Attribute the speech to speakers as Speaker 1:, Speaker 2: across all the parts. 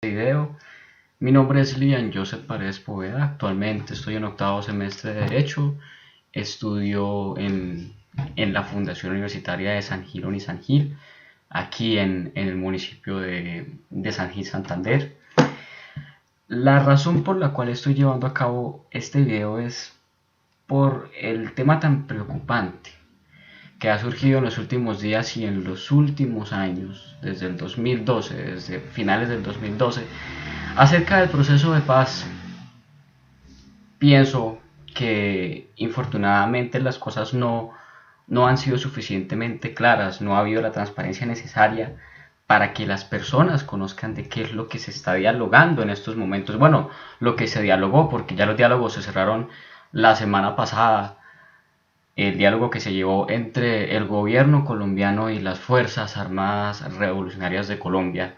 Speaker 1: Video. Mi nombre es Lian Joseph Paredes Poveda. Actualmente estoy en octavo semestre de Derecho. Estudio en la Fundación Universitaria de San Gil y San Gil, aquí en el municipio de San Gil, Santander. La razón por la cual estoy llevando a cabo este video es por el tema tan preocupante que ha surgido en los últimos días y en los últimos años, desde el 2012, desde finales del 2012, acerca del proceso de paz. Pienso que infortunadamente las cosas no han sido suficientemente claras, no ha habido la transparencia necesaria para que las personas conozcan de qué es lo que se está dialogando en estos momentos. Bueno, lo que se dialogó, porque ya los diálogos se cerraron la semana pasada. El diálogo que se llevó entre el gobierno colombiano y las Fuerzas Armadas Revolucionarias de Colombia,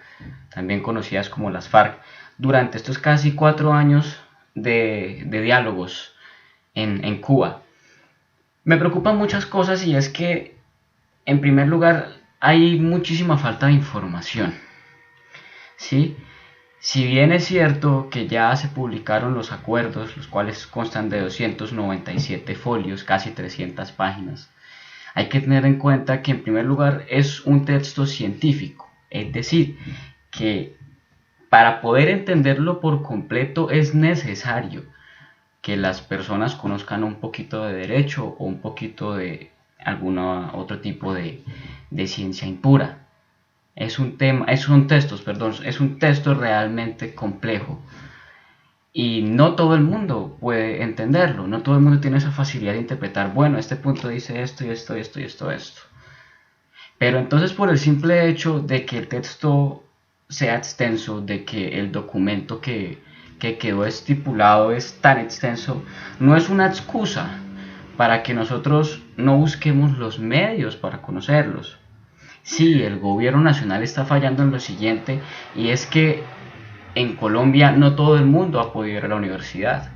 Speaker 1: también conocidas como las FARC, durante estos casi 4 años de diálogos en Cuba. Me preocupan muchas cosas, y es que, en primer lugar, hay muchísima falta de información, ¿sí? Si bien es cierto que ya se publicaron los acuerdos, los cuales constan de 297 folios, casi 300 páginas, hay que tener en cuenta que, en primer lugar, es un texto científico, es decir, que para poder entenderlo por completo es necesario que las personas conozcan un poquito de derecho o un poquito de algún otro tipo de ciencia impura. Es un texto realmente complejo, y no todo el mundo puede entenderlo, no todo el mundo tiene esa facilidad de interpretar, bueno, este punto dice esto y esto y esto y esto. Pero entonces, por el simple hecho de que el texto sea extenso, de que el documento que quedó estipulado es tan extenso, no es una excusa para que nosotros no busquemos los medios para conocerlos. Sí, el gobierno nacional está fallando en lo siguiente, y es que en Colombia no todo el mundo ha podido ir a la universidad,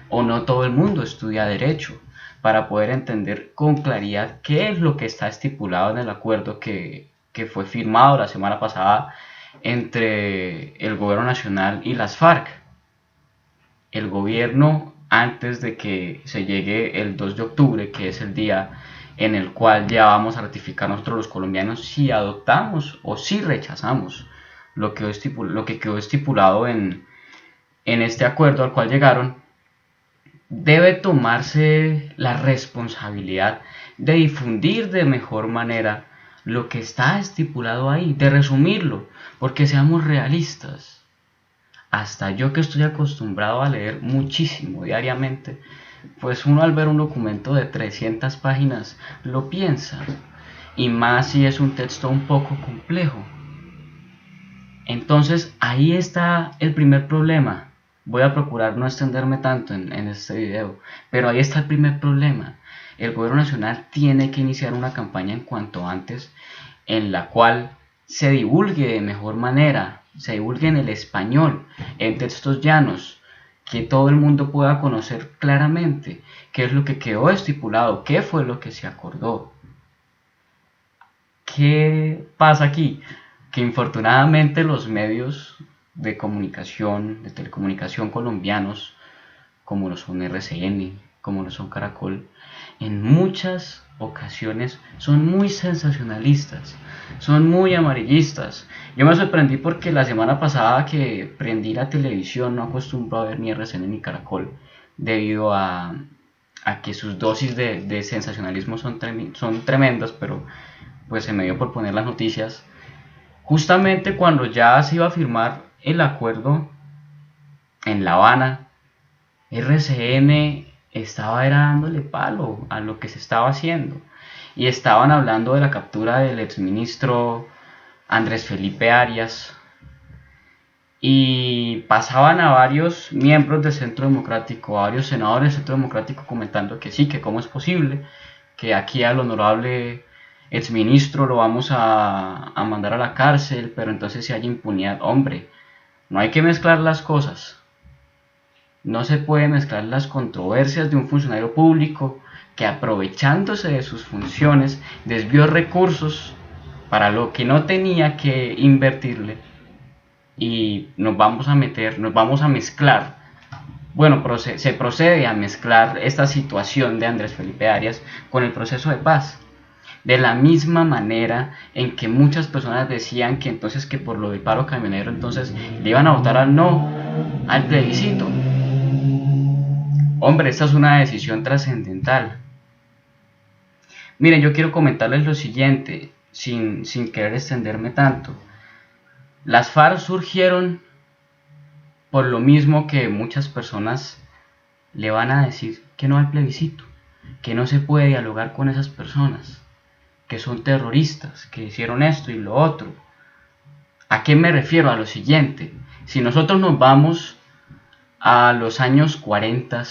Speaker 1: o no todo el mundo estudia derecho para poder entender con claridad qué es lo que está estipulado en el acuerdo que fue firmado la semana pasada entre el gobierno nacional y las FARC. El gobierno, antes de que se llegue el 2 de octubre, que es el día en el cual ya vamos a ratificar nosotros los colombianos si adoptamos o si rechazamos lo que quedó estipulado en este acuerdo al cual llegaron, debe tomarse la responsabilidad de difundir de mejor manera lo que está estipulado ahí, de resumirlo, porque seamos realistas. Hasta yo, que estoy acostumbrado a leer muchísimo diariamente, pues uno, al ver un documento de 300 páginas lo piensa, y más si es un texto un poco complejo. Entonces ahí está el primer problema. Voy a procurar no extenderme tanto en este video, pero ahí está el primer problema. El gobierno nacional tiene que iniciar una campaña en cuanto antes, en la cual se divulgue de mejor manera, se divulgue en el español, en textos llanos, que todo el mundo pueda conocer claramente qué es lo que quedó estipulado, qué fue lo que se acordó. ¿Qué pasa aquí? Que infortunadamente los medios de comunicación, de telecomunicación colombianos, como lo son RCN, como lo son Caracol, en muchas ocasiones son muy sensacionalistas, son muy amarillistas. Yo me sorprendí porque la semana pasada que prendí la televisión, no acostumbro a ver ni RCN ni Caracol, debido a que sus dosis de sensacionalismo son tremendas, pero pues se me dio por poner las noticias. Justamente cuando ya se iba a firmar el acuerdo en La Habana, RCN estaba dándole palo a lo que se estaba haciendo, y estaban hablando de la captura del exministro Andrés Felipe Arias, y pasaban a varios miembros del Centro Democrático, a varios senadores del Centro Democrático, comentando que sí, que cómo es posible que aquí al honorable exministro lo vamos a mandar a la cárcel, pero entonces si hay impunidad. Hombre, no hay que mezclar las cosas. No se puede mezclar las controversias de un funcionario público que, aprovechándose de sus funciones, desvió recursos para lo que no tenía que invertirle, y nos vamos a meter, nos vamos a mezclar. Bueno, se procede a mezclar esta situación de Andrés Felipe Arias con el proceso de paz. De la misma manera en que muchas personas decían que entonces que por lo del paro camionero entonces le iban a votar al no al plebiscito. Hombre, esta es una decisión trascendental. Miren, yo quiero comentarles lo siguiente, sin querer extenderme tanto. Las FARC surgieron por lo mismo que muchas personas le van a decir que no al plebiscito, que no se puede dialogar con esas personas, que son terroristas, que hicieron esto y lo otro. ¿A qué me refiero? A lo siguiente. Si nosotros nos vamos a los años 40,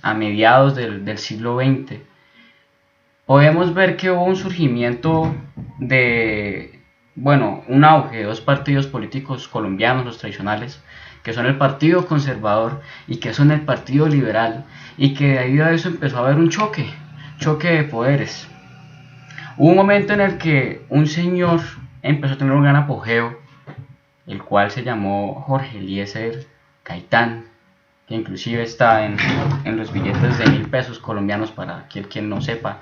Speaker 1: a mediados del siglo XX, podemos ver que hubo un surgimiento de, bueno, un auge de dos partidos políticos colombianos, los tradicionales, que son el Partido Conservador y que son el Partido Liberal, y que debido a eso empezó a haber un choque de poderes. Hubo un momento en el que un señor empezó a tener un gran apogeo, el cual se llamó Jorge Eliezer Gaitán, que inclusive está en los billetes de 1.000 pesos colombianos para quien no sepa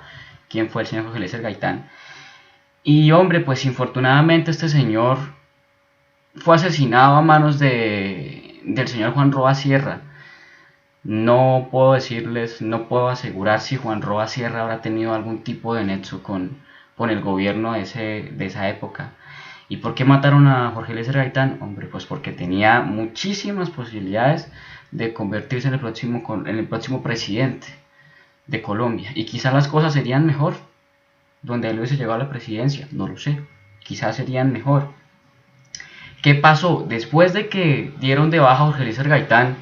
Speaker 1: quién fue el señor Jorge Eliezer Gaitán. Y hombre, pues infortunadamente este señor fue asesinado a manos del señor Juan Roa Sierra. No puedo decirles, no puedo asegurar si Juan Roa Sierra habrá tenido algún tipo de nexo con el gobierno de esa época. ¿Y por qué mataron a Jorge Eliezer Gaitán? Hombre, pues porque tenía muchísimas posibilidades de convertirse en el próximo presidente de Colombia. Y quizás las cosas serían mejor donde él hubiese llegado a la presidencia, no lo sé. Quizás serían mejor. ¿Qué pasó? Después de que dieron de baja a Jorge Eliezer Gaitán,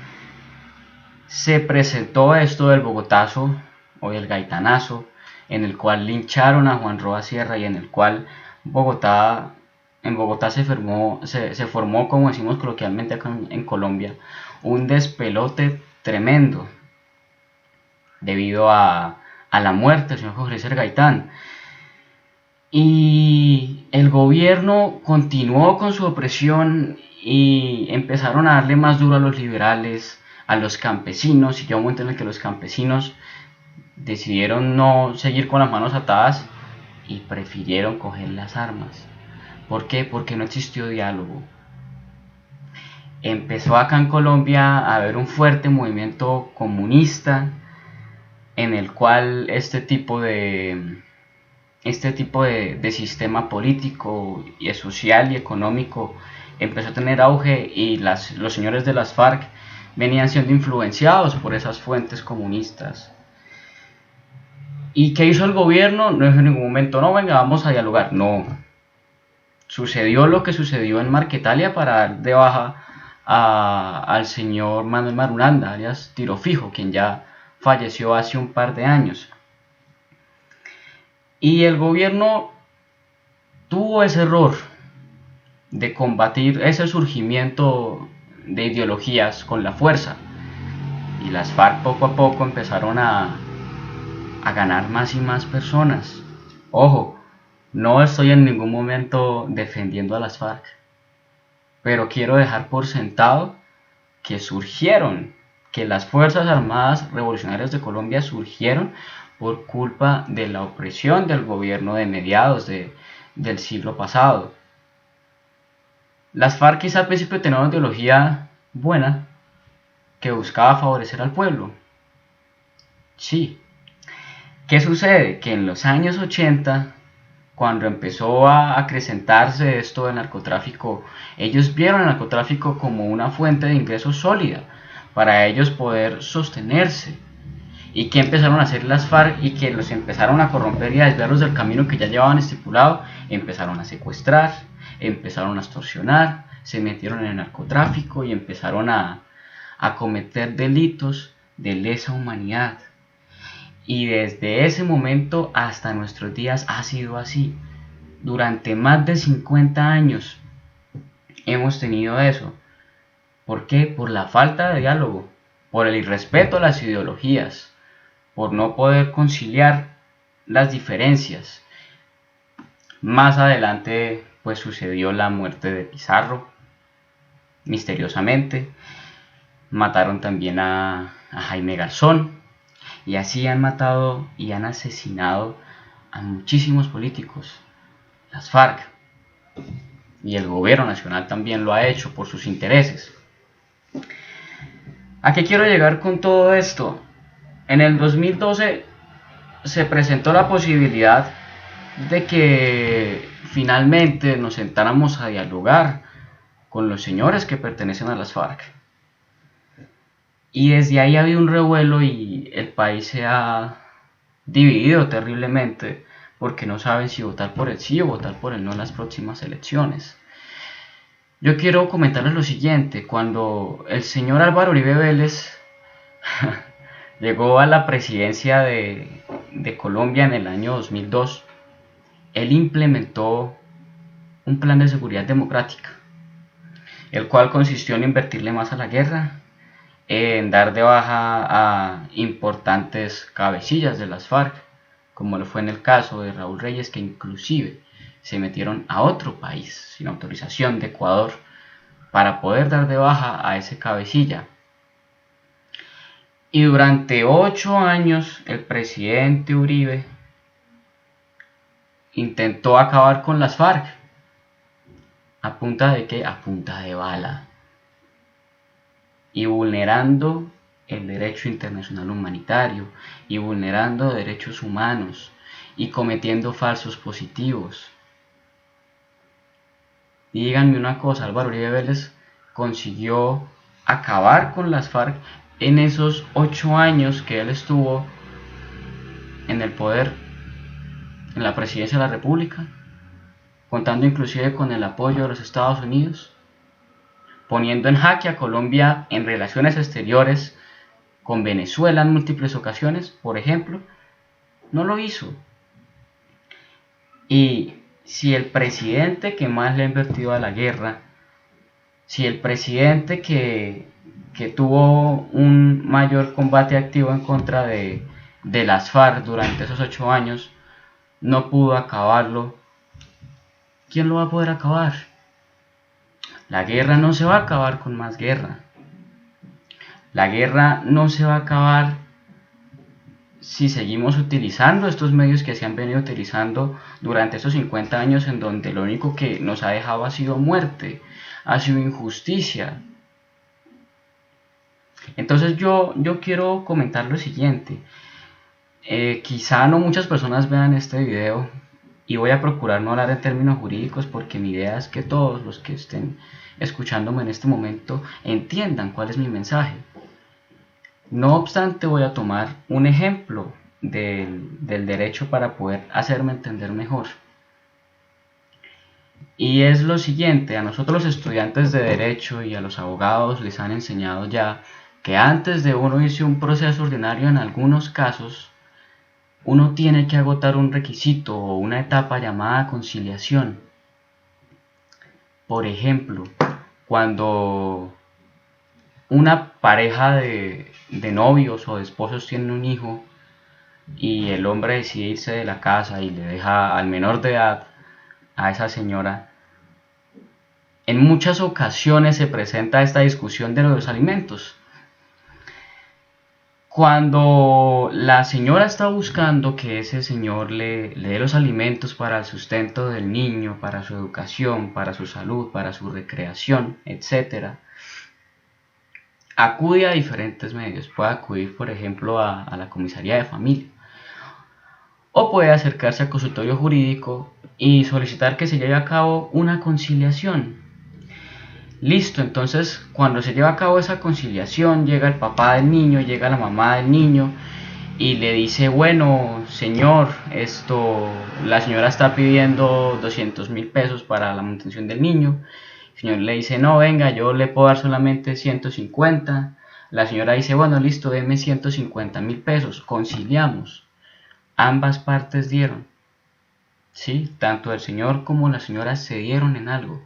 Speaker 1: se presentó esto del Bogotazo o del Gaitanazo, en el cual lincharon a Juan Roa Sierra y en el cual en Bogotá se formó, como decimos coloquialmente acá en Colombia, un despelote tremendo debido a la muerte del señor Jorge Eliezer Gaitán. Y el gobierno continuó con su opresión y empezaron a darle más duro a los liberales, a los campesinos, y llegó un momento en el que los campesinos decidieron no seguir con las manos atadas y prefirieron coger las armas. ¿Por qué? Porque no existió diálogo. Empezó acá en Colombia a haber un fuerte movimiento comunista en el cual este tipo de sistema político y social y económico empezó a tener auge, y los señores de las FARC venían siendo influenciados por esas fuentes comunistas. ¿Y qué hizo el gobierno? No dijo en ningún momento, no, venga, vamos a dialogar. No. Sucedió lo que sucedió en Marquetalia para dar de baja al señor Manuel Marulanda, alias Tiro Fijo, quien ya falleció hace un par de años. Y el gobierno tuvo ese error de combatir ese surgimiento de ideologías con la fuerza. Y las FARC poco a poco empezaron a ganar más y más personas. Ojo, no estoy en ningún momento defendiendo a las FARC, pero quiero dejar por sentado que las Fuerzas Armadas Revolucionarias de Colombia surgieron por culpa de la opresión del gobierno de mediados del siglo pasado. Las FARC quizá al principio tenían una ideología buena que buscaba favorecer al pueblo. Sí. ¿Qué sucede? Que en los años 80, cuando empezó a acrecentarse esto del narcotráfico, ellos vieron el narcotráfico como una fuente de ingresos sólida para ellos poder sostenerse. ¿Y qué empezaron a hacer las FARC? Y que los empezaron a corromper y a desviarlos del camino que ya llevaban estipulado. Empezaron a secuestrar, empezaron a extorsionar, se metieron en el narcotráfico y empezaron a cometer delitos de lesa humanidad. Y desde ese momento hasta nuestros días ha sido así. Durante más de 50 años hemos tenido eso. ¿Por qué? Por la falta de diálogo, por el irrespeto a las ideologías, por no poder conciliar las diferencias. Más adelante pues sucedió la muerte de Pizarro, misteriosamente. Mataron también a Jaime Garzón, y así han matado y han asesinado a muchísimos políticos. Las FARC y el gobierno nacional también lo ha hecho por sus intereses. ¿A qué quiero llegar con todo esto? En el 2012 se presentó la posibilidad de que finalmente nos sentáramos a dialogar con los señores que pertenecen a las FARC. Y desde ahí ha habido un revuelo y el país se ha dividido terriblemente porque no saben si votar por el sí o votar por el no en las próximas elecciones. Yo quiero comentarles lo siguiente: cuando el señor Álvaro Uribe Vélez llegó a la presidencia de Colombia en el año 2002, él implementó un plan de seguridad democrática, el cual consistió en invertirle más a la guerra, en dar de baja a importantes cabecillas de las FARC, como lo fue en el caso de Raúl Reyes, que inclusive se metieron a otro país sin autorización de Ecuador para poder dar de baja a ese cabecilla. Y durante 8 años el presidente Uribe intentó acabar con las FARC. ¿A punta de qué? A punta de bala. Y vulnerando el derecho internacional humanitario, y vulnerando derechos humanos, y cometiendo falsos positivos. Y díganme una cosa: Álvaro Uribe Vélez consiguió acabar con las FARC en esos 8 años que él estuvo en el poder, en la presidencia de la República, contando inclusive con el apoyo de los Estados Unidos, poniendo en jaque a Colombia en relaciones exteriores con Venezuela en múltiples ocasiones, por ejemplo. No lo hizo. Y si el presidente que más le ha invertido a la guerra, si el presidente que tuvo un mayor combate activo en contra de las FARC durante esos 8 años, no pudo acabarlo, ¿quién lo va a poder acabar? La guerra no se va a acabar con más guerra. La guerra no se va a acabar si seguimos utilizando estos medios que se han venido utilizando durante esos 50 años, en donde lo único que nos ha dejado ha sido muerte, ha sido injusticia. Entonces yo quiero comentar lo siguiente. Quizá no muchas personas vean este video, y voy a procurar no hablar en términos jurídicos porque mi idea es que todos los que estén escuchándome en este momento entiendan cuál es mi mensaje. No obstante, voy a tomar un ejemplo del derecho para poder hacerme entender mejor. Y es lo siguiente: a nosotros los estudiantes de derecho y a los abogados les han enseñado ya que antes de uno irse a un proceso ordinario, en algunos casos, uno tiene que agotar un requisito o una etapa llamada conciliación. Por ejemplo, cuando una pareja de novios o de esposos tienen un hijo y el hombre decide irse de la casa y le deja al menor de edad a esa señora, en muchas ocasiones se presenta esta discusión de los alimentos. Cuando la señora está buscando que ese señor le dé los alimentos para el sustento del niño, para su educación, para su salud, para su recreación, etc., acude a diferentes medios. Puede acudir, por ejemplo, a la comisaría de familia, o puede acercarse al consultorio jurídico y solicitar que se lleve a cabo una conciliación. Listo, entonces cuando se lleva a cabo esa conciliación, llega el papá del niño, llega la mamá del niño y le dice: bueno, señor, la señora está pidiendo 200.000 pesos para la manutención del niño. El señor le dice: no, venga, yo le puedo dar solamente 150. La señora dice: bueno, listo, deme 150.000 pesos, conciliamos. Ambas partes dieron, ¿sí? Tanto el señor como la señora cedieron en algo.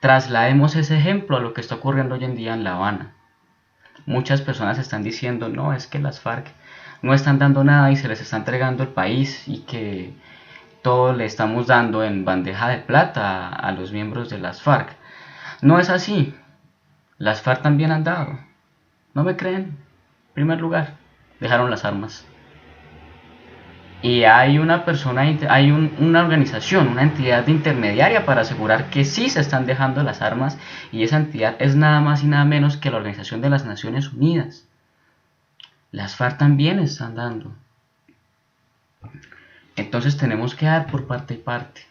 Speaker 1: Traslademos ese ejemplo a lo que está ocurriendo hoy en día en La Habana. Muchas personas están diciendo: no, es que las FARC no están dando nada y se les está entregando el país, y que todo le estamos dando en bandeja de plata a los miembros de las FARC. No es así. Las FARC también han dado. ¿No me creen? En primer lugar, dejaron las armas. Y hay una persona, una organización, una entidad intermediaria para asegurar que sí se están dejando las armas, y esa entidad es nada más y nada menos que la Organización de las Naciones Unidas. Las FARC también están dando. Entonces tenemos que dar por parte y parte.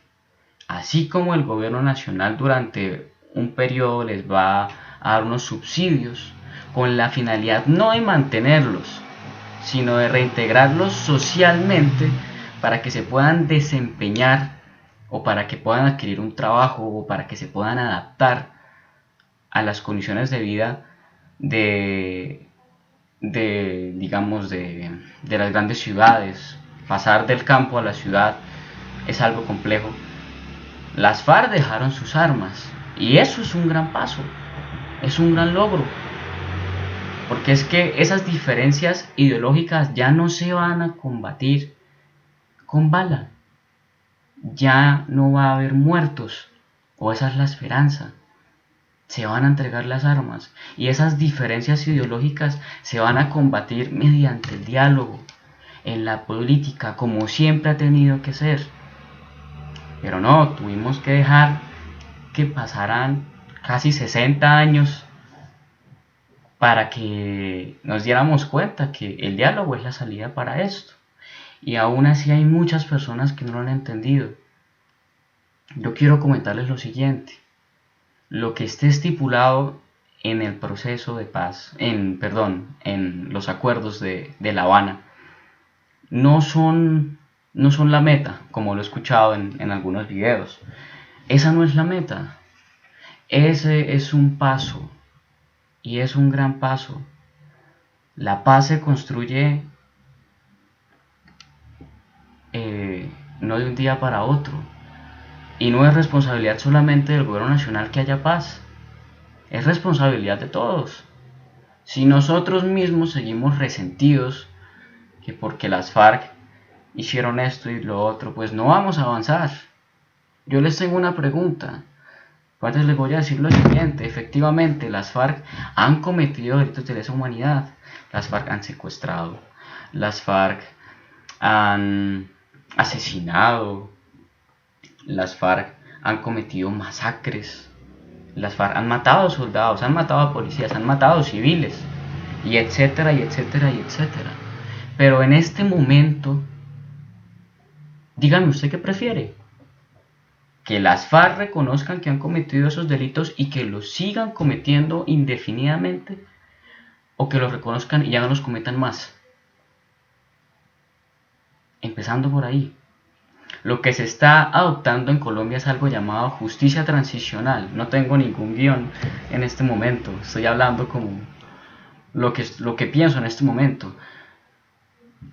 Speaker 1: Así como el gobierno nacional durante un periodo les va a dar unos subsidios con la finalidad no de mantenerlos, sino de reintegrarlos socialmente para que se puedan desempeñar o para que puedan adquirir un trabajo o para que se puedan adaptar a las condiciones de vida digamos, de las grandes ciudades. Pasar del campo a la ciudad es algo complejo. Las FARC dejaron sus armas y eso es un gran paso, es un gran logro, porque es que esas diferencias ideológicas ya no se van a combatir con bala, ya no va a haber muertos, o esa es la esperanza. Se van a entregar las armas y esas diferencias ideológicas se van a combatir mediante el diálogo, en la política, como siempre ha tenido que ser. Pero no, tuvimos que dejar que pasaran casi 60 años para que nos diéramos cuenta que el diálogo es la salida para esto. Y aún así hay muchas personas que no lo han entendido. Yo quiero comentarles lo siguiente. Lo que esté estipulado en el proceso de paz, en los acuerdos de La Habana, no son la meta, como lo he escuchado en algunos videos. Esa no es la meta. Ese es un paso, y es un gran paso. La paz se construye no de un día para otro, y no es responsabilidad solamente del gobierno nacional que haya paz, es responsabilidad de todos. Si nosotros mismos seguimos resentidos que porque las FARC hicieron esto y lo otro, pues no vamos a avanzar. Yo les tengo una pregunta. Entonces les voy a decir lo siguiente. Efectivamente, las FARC han cometido delitos de lesa humanidad. Las FARC han secuestrado. Las FARC han asesinado. Las FARC han cometido masacres. Las FARC han matado soldados, han matado a policías, han matado civiles, y etcétera, y etcétera, y etcétera. Pero en este momento, dígame usted qué prefiere. Que las FARC reconozcan que han cometido esos delitos y que los sigan cometiendo indefinidamente, o que los reconozcan y ya no los cometan más. Empezando por ahí. Lo que se está adoptando en Colombia es algo llamado justicia transicional. No tengo ningún guión en este momento, estoy hablando como lo que pienso en este momento.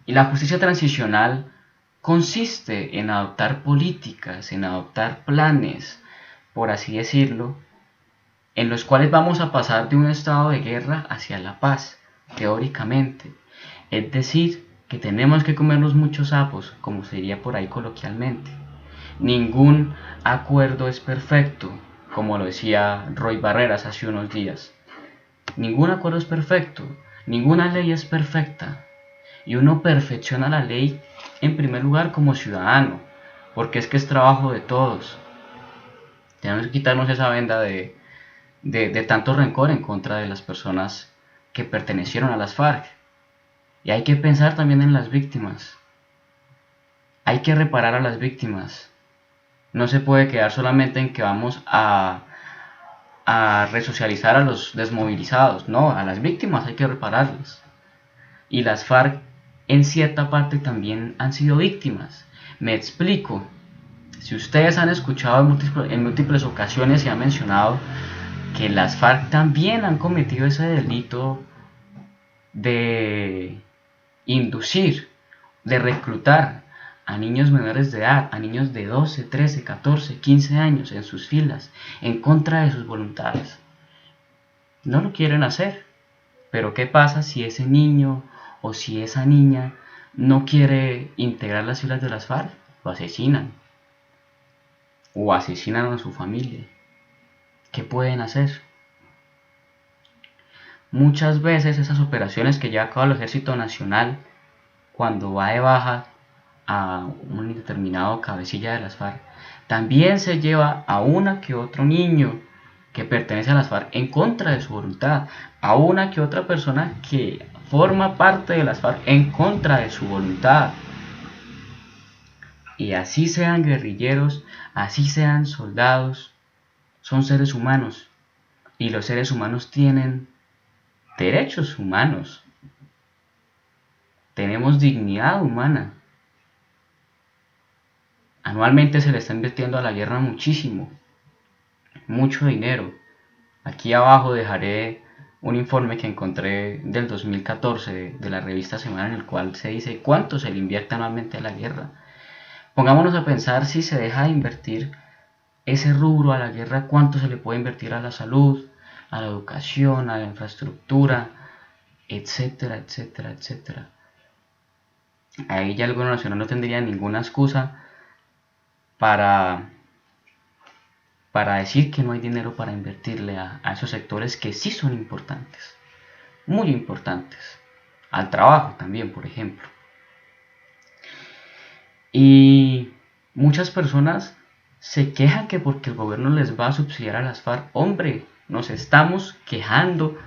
Speaker 1: Y la justicia transicional consiste en adoptar políticas, en adoptar planes, por así decirlo, en los cuales vamos a pasar de un estado de guerra hacia la paz, teóricamente. Es decir, que tenemos que comernos muchos sapos, como se diría por ahí coloquialmente. Ningún acuerdo es perfecto, como lo decía Roy Barreras hace unos días. Ningún acuerdo es perfecto, ninguna ley es perfecta. Y uno perfecciona la ley en primer lugar como ciudadano, porque es que es trabajo de todos. Tenemos que quitarnos esa venda de tanto rencor en contra de las personas que pertenecieron a las FARC. Y hay que pensar también en las víctimas. Hay que reparar a las víctimas. No se puede quedar solamente en que vamos a resocializar a los desmovilizados. No, a las víctimas hay que repararlas. Y las FARC en cierta parte también han sido víctimas. Me explico. Si ustedes han escuchado en múltiples ocasiones se ha mencionado que las FARC también han cometido ese delito de inducir, de reclutar a niños menores de edad, a niños de 12, 13, 14, 15 años en sus filas, en contra de sus voluntades. No lo quieren hacer, pero ¿qué pasa si ese niño o si esa niña no quiere integrar las filas de las FARC? Lo asesinan, o asesinan a su familia. ¿Qué pueden hacer? Muchas veces esas operaciones que lleva a cabo el Ejército Nacional, cuando va de baja a un determinado cabecilla de las FARC, también se lleva a una que otro niño que pertenece a las FARC en contra de su voluntad, a una que otra persona que forma parte de las FARC en contra de su voluntad. Y así sean guerrilleros, así sean soldados, son seres humanos. Y los seres humanos tienen derechos humanos. Tenemos dignidad humana. Anualmente se le está invirtiendo a la guerra muchísimo, mucho dinero. Aquí abajo dejaré un informe que encontré del 2014 de la revista Semana, en el cual se dice cuánto se le invierte anualmente a la guerra. Pongámonos a pensar, si se deja de invertir ese rubro a la guerra, cuánto se le puede invertir a la salud, a la educación, a la infraestructura, etcétera, etcétera, etcétera. Ahí ya el gobierno nacional no tendría ninguna excusa para decir que no hay dinero para invertirle a esos sectores que sí son importantes, muy importantes, al trabajo también, por ejemplo. Y muchas personas se quejan que porque el gobierno les va a subsidiar a las FARC. Hombre, nos estamos quejando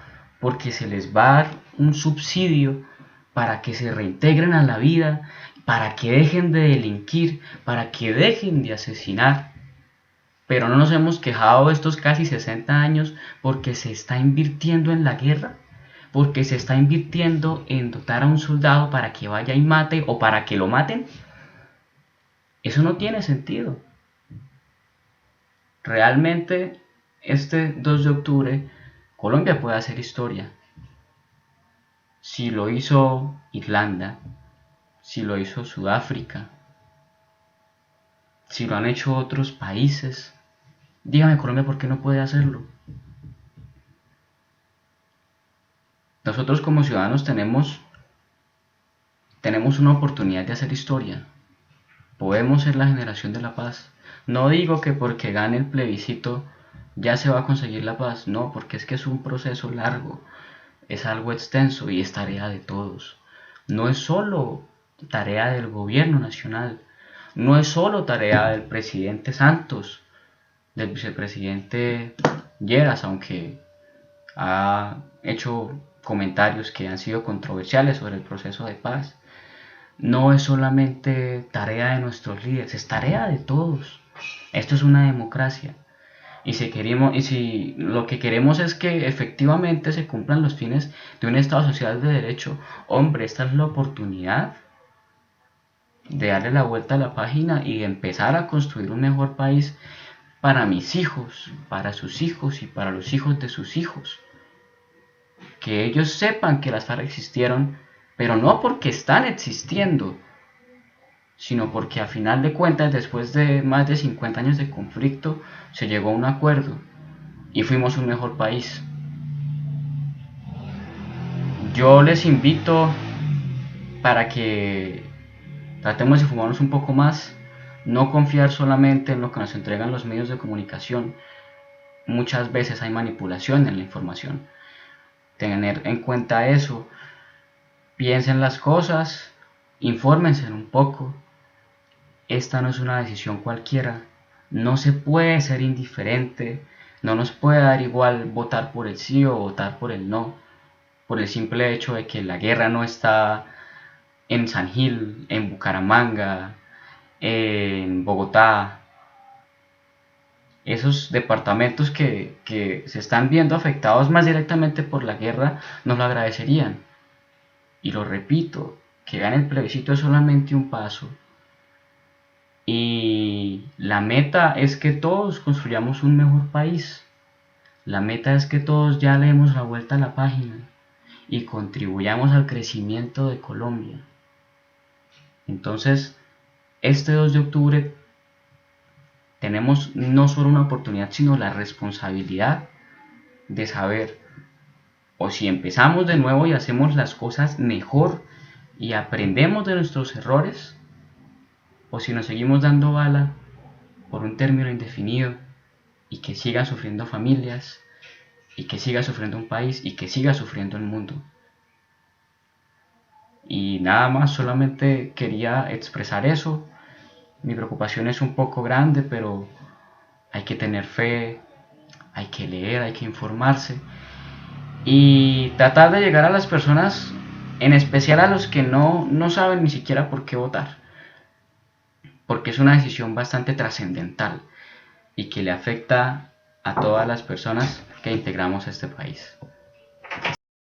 Speaker 1: porque se les va a dar un subsidio para que se reintegren a la vida, para que dejen de delinquir, para que dejen de asesinar. Pero no nos hemos quejado estos casi 60 años porque se está invirtiendo en la guerra, porque se está invirtiendo en dotar a un soldado para que vaya y mate o para que lo maten. Eso no tiene sentido. Realmente, este 2 de octubre, Colombia puede hacer historia. Si lo hizo Irlanda, si lo hizo Sudáfrica, si lo han hecho otros países, dígame Colombia, ¿por qué no puede hacerlo? Nosotros como ciudadanos tenemos una oportunidad de hacer historia. Podemos ser la generación de la paz. No digo que porque gane el plebiscito ya se va a conseguir la paz, no, porque es que es un proceso largo, es algo extenso y es tarea de todos. No es solo tarea del gobierno nacional, no es solo tarea del presidente Santos, del vicepresidente Lleras, aunque ha hecho comentarios que han sido controversiales sobre el proceso de paz. No es solamente tarea de nuestros líderes, es tarea de todos. Esto es una democracia. Y si lo que queremos es que efectivamente se cumplan los fines de un Estado social de derecho, hombre, esta es la oportunidad de darle la vuelta a la página y de empezar a construir un mejor país para mis hijos, para sus hijos y para los hijos de sus hijos. Que ellos sepan que las FARC existieron, pero no porque están existiendo, sino porque a final de cuentas, después de más de 50 años de conflicto, se llegó a un acuerdo y fuimos un mejor país. Yo les invito para que tratemos de informarnos un poco más, no confiar solamente en lo que nos entregan los medios de comunicación. Muchas veces hay manipulación en la información. Tener en cuenta eso, piensen las cosas, infórmense un poco. Esta no es una decisión cualquiera, no se puede ser indiferente, no nos puede dar igual votar por el sí o votar por el no, por el simple hecho de que la guerra no está en San Gil, en Bucaramanga, en Bogotá. Esos departamentos que se están viendo afectados más directamente por la guerra nos lo agradecerían. Y lo repito, que gane el plebiscito es solamente un paso. Y la meta es que todos construyamos un mejor país. La meta es que todos ya le demos la vuelta a la página y contribuyamos al crecimiento de Colombia. Entonces, este 2 de octubre tenemos no solo una oportunidad, sino la responsabilidad de saber, o si empezamos de nuevo y hacemos las cosas mejor y aprendemos de nuestros errores, o si nos seguimos dando bala por un término indefinido y que sigan sufriendo familias y que siga sufriendo un país y que siga sufriendo el mundo. Y nada más, solamente quería expresar eso. Mi preocupación es un poco grande, pero hay que tener fe, hay que leer, hay que informarse y tratar de llegar a las personas, en especial a los que no saben ni siquiera por qué votar, porque es una decisión bastante trascendental y que le afecta a todas las personas que integramos este país.